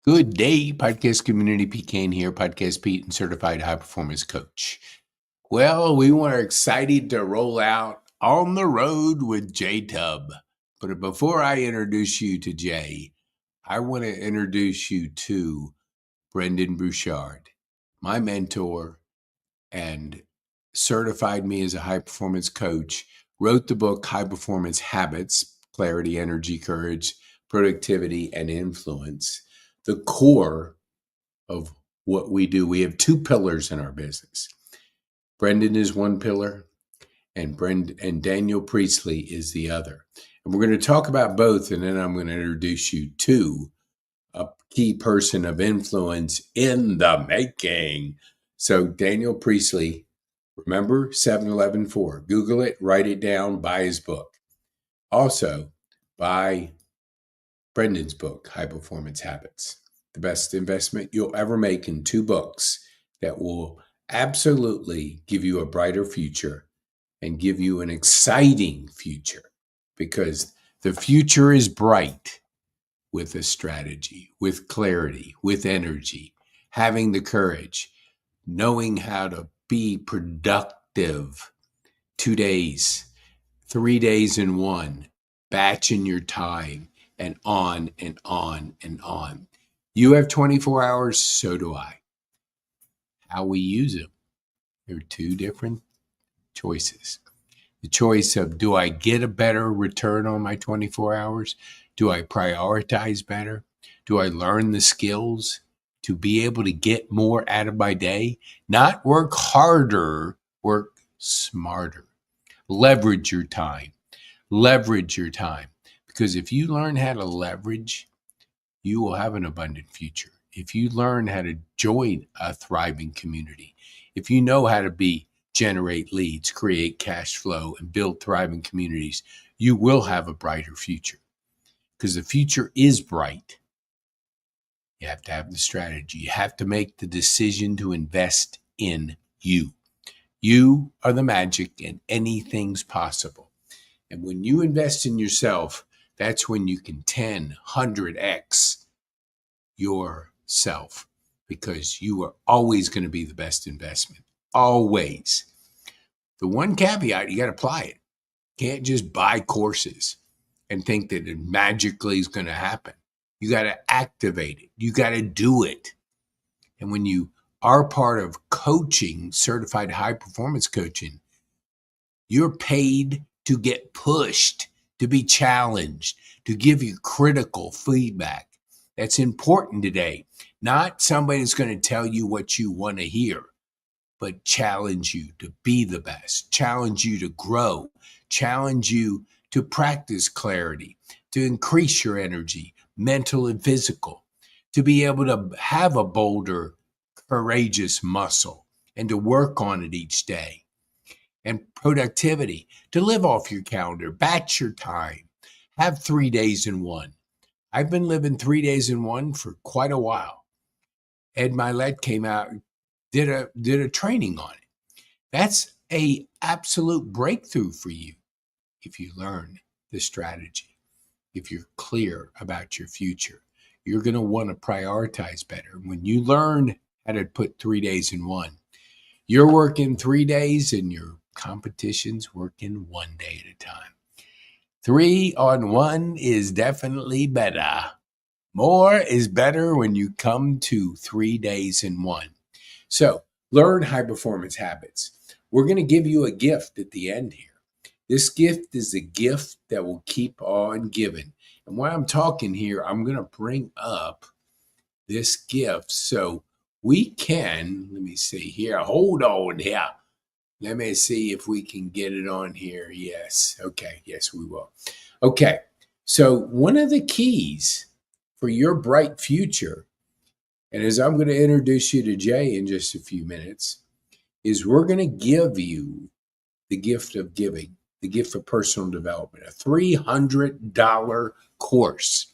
Good day, podcast community. Pete Kane here, Podcast Pete and certified high performance coach. Well, we are excited to roll out On the Road with Jay Tubb. But before I introduce you to Jay, I want to introduce you to Brendan Bouchard, my mentor and certified me as a high performance coach, wrote the book High Performance Habits: Clarity, Energy, Courage, Productivity, and Influence. The core of what we do. We have two pillars in our business. Brendan is one pillar, and Daniel Priestley is the other. And we're going to talk about both, and then I'm going to introduce you to a key person of influence in the making. So Daniel Priestley, remember 7114. Google it, write it down, buy his book. Also, buy Brendan's book, High Performance Habits. The best investment you'll ever make in two books that will absolutely give you a brighter future and give you an exciting future, because the future is bright with a strategy, with clarity, with energy, having the courage, knowing how to be productive. 2 days, 3 days in one, batching your time, and on and on and on. You have 24 hours, so do I. How we use them, there are two different choices. The choice of, do I get a better return on my 24 hours? Do I prioritize better? Do I learn the skills to be able to get more out of my day? Not work harder, work smarter. Leverage your time. Leverage your time. Because if you learn how to leverage, you will have an abundant future. If you learn how to join a thriving community, if you know how to generate leads, create cash flow, and build thriving communities, you will have a brighter future. Because the future is bright. You have to have the strategy. You have to make the decision to invest in you. You are the magic, and anything's possible. And when you invest in yourself, that's when you can 10, 100x yourself, because you are always going to be the best investment. Always. The one caveat, you got to apply it. You can't just buy courses and think that it magically is going to happen. You got to activate it. You got to do it. And when you are part of coaching, certified high performance coaching, you're paid to get pushed, to be challenged, to give you critical feedback. That's important today. Not somebody that's going to tell you what you want to hear, but challenge you to be the best, challenge you to grow, challenge you to practice clarity, to increase your energy, mental and physical, to be able to have a bolder, courageous muscle and to work on it each day. And productivity, to live off your calendar, batch your time, have 3 days in one. I've been living 3 days in one for quite a while. Ed Milet came out, did a training on it. That's a absolute breakthrough for you if you learn the strategy. If you're clear about your future, you're going to want to prioritize better. When you learn how to put 3 days in one, you're working 3 days and your competition's working 1 day at a time. 3 on 1 is definitely better. More is better when you come to 3 days in one. So learn high performance habits. We're going to give you a gift at the end here. This gift is a gift that will keep on giving. And while I'm talking here, I'm going to bring up this gift so we can, let me see here. Hold on here. Let me see if we can get it on here. Yes. Okay. Yes, we will. Okay. So one of the keys for your bright future, and as I'm going to introduce you to Jay in just a few minutes, is we're going to give you the gift of giving, the gift of personal development, a $300 course.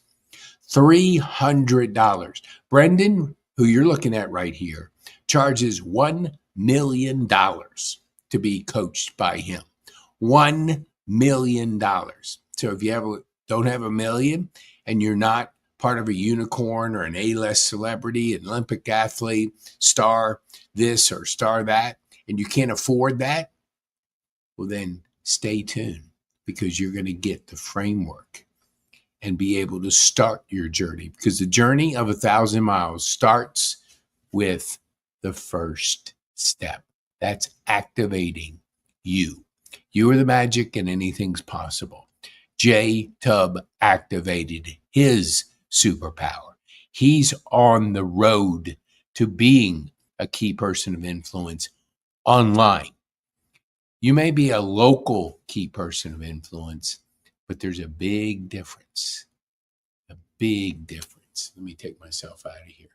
$300. Brendan, who you're looking at right here, charges $1 million to be coached by him. $1 million. So if you don't have $1 million and you're not part of a unicorn or an A-list celebrity, an Olympic athlete, star this or star that, and you can't afford that, well, then stay tuned, because you're going to get the framework and be able to start your journey, because the journey of 1,000 miles starts with the first step. That's activating you. You are the magic and anything's possible. Jay Tubb activated his superpower. He's on the road to being a key person of influence online. You may be a local key person of influence, but there's a big difference. A big difference. Let me take myself out of here.